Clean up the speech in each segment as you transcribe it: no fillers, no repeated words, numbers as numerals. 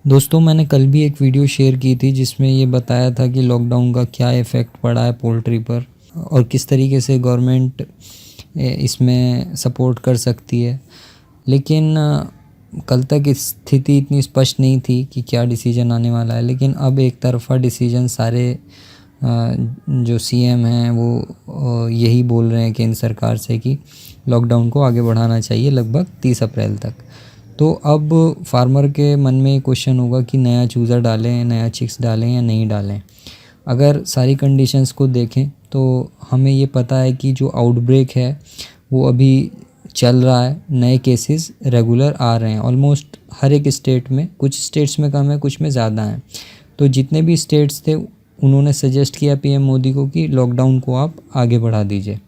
दोस्तों, मैंने कल भी एक वीडियो शेयर की थी जिसमें ये बताया था कि लॉकडाउन का क्या इफ़ेक्ट पड़ा है पोल्ट्री पर और किस तरीके से गवर्नमेंट इसमें सपोर्ट कर सकती है। लेकिन कल तक स्थिति इतनी स्पष्ट नहीं थी कि क्या डिसीजन आने वाला है। लेकिन अब एक तरफ़ा डिसीजन सारे जो सीएम हैं वो यही बोल रहे हैं केंद्र सरकार से कि लॉकडाउन को आगे बढ़ाना चाहिए लगभग 30 अप्रैल तक। तो अब फार्मर के मन में क्वेश्चन होगा कि नया चूज़ा डालें, नया चिक्स डालें या नहीं डालें। अगर सारी कंडीशंस को देखें तो हमें ये पता है कि जो आउटब्रेक है वो अभी चल रहा है। नए केसेस रेगुलर आ रहे हैं ऑलमोस्ट हर एक स्टेट में। कुछ स्टेट्स में कम है, कुछ में ज़्यादा हैं। तो जितने भी स्टेट्स थे उन्होंने सजेस्ट किया पीएम मोदी को कि लॉकडाउन को आप आगे बढ़ा दीजिए,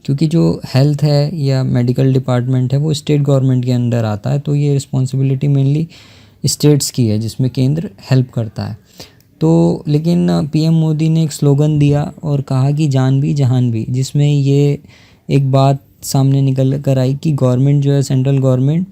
क्योंकि जो हेल्थ है या मेडिकल डिपार्टमेंट है वो स्टेट गवर्नमेंट के अंडर आता है। तो ये रिस्पॉन्सिबिलिटी मेनली स्टेट्स की है जिसमें केंद्र हेल्प करता है। तो लेकिन पीएम मोदी ने एक स्लोगन दिया और कहा कि जान भी जहान भी, जिसमें ये एक बात सामने निकल कर आई कि गवर्नमेंट जो है, सेंट्रल गवर्नमेंट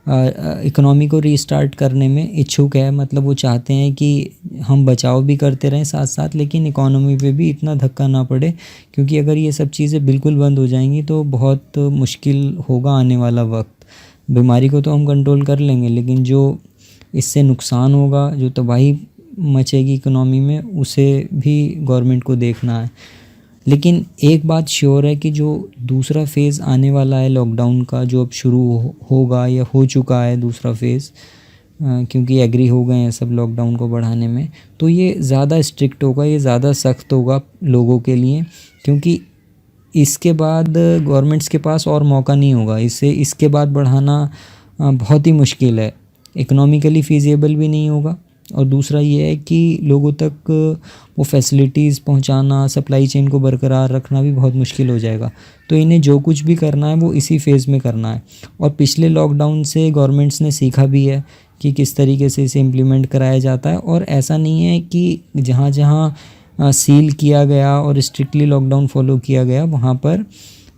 इकोनॉमी को रीस्टार्ट करने में इच्छुक है। मतलब वो चाहते हैं कि हम बचाव भी करते रहें साथ साथ, लेकिन इकोनॉमी पे भी इतना धक्का ना पड़े, क्योंकि अगर ये सब चीज़ें बिल्कुल बंद हो जाएंगी तो बहुत मुश्किल होगा आने वाला वक्त। बीमारी को तो हम कंट्रोल कर लेंगे, लेकिन जो इससे नुकसान होगा, जो तबाही मचेगी इकोनॉमी में, उसे भी गवर्नमेंट को देखना है। लेकिन एक बात श्योर है कि जो दूसरा फ़ेज़ आने वाला है लॉकडाउन का, जो अब शुरू होगा या हो चुका है दूसरा फ़ेज़, क्योंकि एग्री हो गए हैं सब लॉकडाउन को बढ़ाने में, तो ये ज़्यादा स्ट्रिक्ट होगा, ये ज़्यादा सख्त होगा लोगों के लिए। क्योंकि इसके बाद गवर्नमेंट्स के पास और मौका नहीं होगा। इसके बाद बढ़ाना बहुत ही मुश्किल है, इकोनॉमिकली फ़ीज़ेबल भी नहीं होगा। और दूसरा ये है कि लोगों तक वो फैसिलिटीज़ पहुंचाना, सप्लाई चेन को बरकरार रखना भी बहुत मुश्किल हो जाएगा। तो इन्हें जो कुछ भी करना है वो इसी फ़ेज़ में करना है। और पिछले लॉकडाउन से गवर्नमेंट्स ने सीखा भी है कि किस तरीके से इसे इम्प्लीमेंट कराया जाता है। और ऐसा नहीं है कि जहाँ जहाँ सील किया गया और स्ट्रिक्टली लॉकडाउन फॉलो किया गया वहाँ पर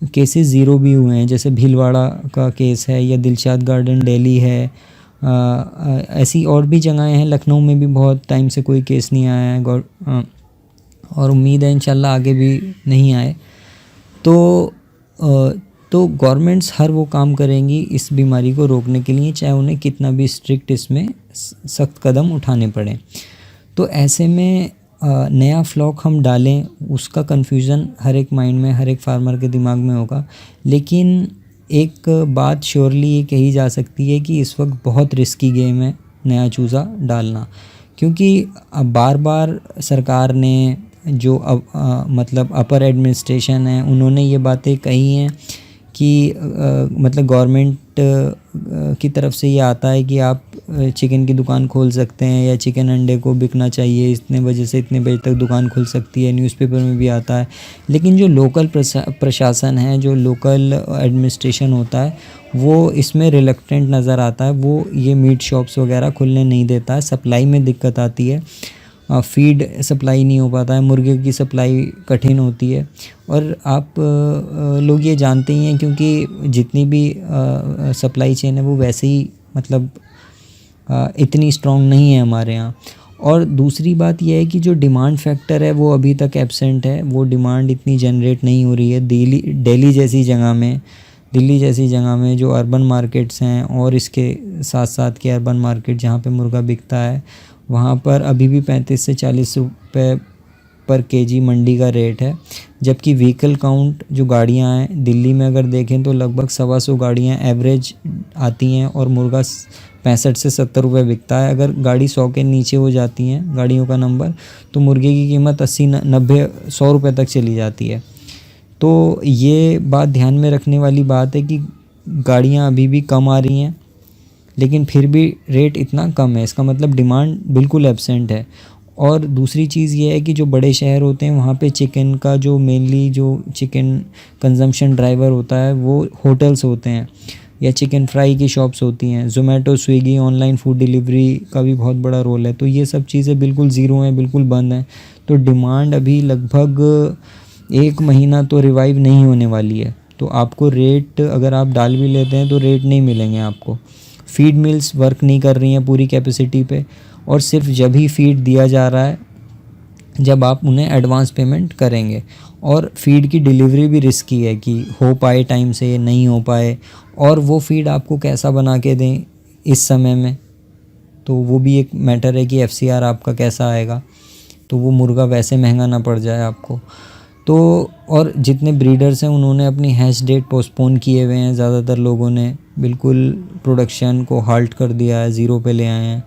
केसेस ज़ीरो भी हुए हैं। जैसे भीलवाड़ा का केस है या दिलशाद गार्डन दिल्ली है, ऐसी और भी जगहें हैं। लखनऊ में भी बहुत टाइम से कोई केस नहीं आया है और उम्मीद है इंशाल्लाह आगे भी नहीं आए। तो गवर्नमेंट्स हर वो काम करेंगी इस बीमारी को रोकने के लिए, चाहे उन्हें कितना भी स्ट्रिक्ट इसमें सख्त कदम उठाने पड़े। तो ऐसे में नया फ्लॉक हम डालें, उसका कन्फ्यूज़न हर एक माइंड में, हर एक फार्मर के दिमाग में होगा। लेकिन एक बात श्योरली ये कही जा सकती है कि इस वक्त बहुत रिस्की गेम है नया चूज़ा डालना, क्योंकि अब बार बार सरकार ने जो मतलब अपर एडमिनिस्ट्रेशन है उन्होंने ये बातें कही हैं कि मतलब गवर्नमेंट की तरफ से ये आता है कि आप चिकन की दुकान खोल सकते हैं या चिकन अंडे को बिकना चाहिए, इतने बजे से इतने बजे तक दुकान खुल सकती है, न्यूज़पेपर में भी आता है। लेकिन जो लोकल प्रशासन है, जो लोकल एडमिनिस्ट्रेशन होता है, वो इसमें रिलक्टेंट नज़र आता है। वो ये मीट शॉप्स वगैरह खुलने नहीं देता है। सप्लाई में दिक्कत आती है, फीड सप्लाई नहीं हो पाता है, मुर्गे की सप्लाई कठिन होती है। और आप लोग ये जानते ही हैं, क्योंकि जितनी भी सप्लाई चेन है वो वैसे ही मतलब इतनी स्ट्रॉन्ग नहीं है हमारे यहाँ। और दूसरी बात यह है कि जो डिमांड फैक्टर है वो अभी तक एब्सेंट है। वो डिमांड इतनी जनरेट नहीं हो रही है। दिल्ली जैसी जगह में जो अर्बन मार्केट्स हैं और इसके साथ साथ के अर्बन मार्केट जहाँ पे मुर्गा बिकता है, वहाँ पर अभी भी 35 से 40 रुपये पर केजी मंडी का रेट है। जबकि व्हीकल काउंट जो गाड़ियाँ हैं दिल्ली में अगर देखें तो लगभग 125 गाड़ियाँ एवरेज आती हैं और मुर्गा 65 से 70 रुपये बिकता है। अगर गाड़ी 100 के नीचे हो जाती हैं गाड़ियों का नंबर, तो मुर्गे की कीमत 80-90-100 रुपये तक चली जाती है। तो ये बात ध्यान में रखने वाली बात है कि गाड़ियाँ अभी भी कम आ रही हैं, लेकिन फिर भी रेट इतना कम है। इसका मतलब डिमांड बिल्कुल एब्सेंट है। और दूसरी चीज़ ये है कि जो बड़े शहर होते हैं वहाँ पे चिकन का जो मेनली जो चिकन कंजम्पशन ड्राइवर होता है वो होटल्स होते हैं या चिकन फ्राई की शॉप्स होती हैं। Zomato, Swiggy, online food delivery का भी बहुत बड़ा रोल है। तो ये सब चीज़ें बिल्कुल ज़ीरो हैं, बिल्कुल बंद हैं। तो डिमांड अभी लगभग 1 महीना तो रिवाइव नहीं होने वाली है। तो आपको रेट, अगर आप डाल भी लेते हैं तो रेट नहीं मिलेंगे आपको। फीड मिल्स वर्क नहीं कर रही हैं पूरी कैपेसिटी पे, और सिर्फ जब ही फीड दिया जा रहा है जब आप उन्हें एडवांस पेमेंट करेंगे। और फीड की डिलीवरी भी रिस्की है कि हो पाए टाइम से नहीं हो पाए, और वो फीड आपको कैसा बना के दें इस समय में, तो वो भी एक मैटर है कि FCR आपका कैसा आएगा, तो वो मुर्गा वैसे महंगा ना पड़ जाए आपको। तो और जितने ब्रीडर्स हैं उन्होंने अपनी हैच डेट पोस्टपोन किए हुए हैं, ज़्यादातर लोगों ने बिल्कुल प्रोडक्शन को हाल्ट कर दिया है, ज़ीरो पे ले आए हैं।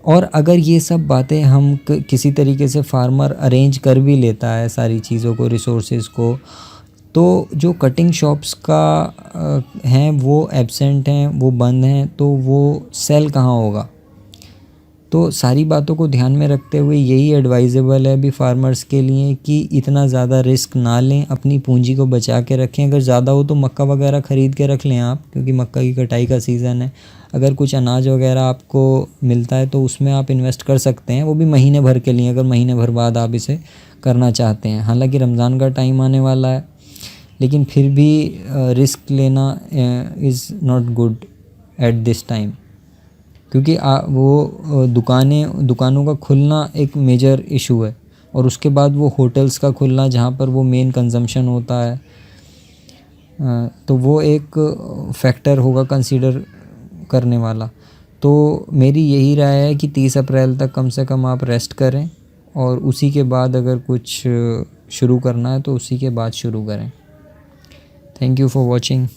और अगर ये सब बातें हम किसी तरीके से फार्मर अरेंज कर भी लेता है सारी चीज़ों को, रिसोर्सेज को, तो जो कटिंग शॉप्स का हैं वो एब्सेंट हैं, वो बंद हैं, तो वो सेल कहाँ होगा। तो सारी बातों को ध्यान में रखते हुए यही एडवाइजेबल है अभी फार्मर्स के लिए कि इतना ज़्यादा रिस्क ना लें, अपनी पूंजी को बचा के रखें। अगर ज़्यादा हो तो मक्का वगैरह ख़रीद के रख लें आप, क्योंकि मक्का की कटाई का सीज़न है। अगर कुछ अनाज वगैरह आपको मिलता है तो उसमें आप इन्वेस्ट कर सकते हैं, वो भी महीने भर के लिए, अगर महीने भर बाद आप इसे करना चाहते हैं। हालांकि रमज़ान का टाइम आने वाला है, लेकिन फिर भी रिस्क लेना is not good at this time, क्योंकि वो दुकानों का खुलना एक मेजर इशू है, और उसके बाद वो होटल्स का खुलना जहाँ पर वो मेन कंजम्पशन होता है, तो वो एक फैक्टर होगा कंसीडर करने वाला। तो मेरी यही राय है कि 30 अप्रैल तक कम से कम आप रेस्ट करें, और उसी के बाद अगर कुछ शुरू करना है तो उसी के बाद शुरू करें। Thank you for watching.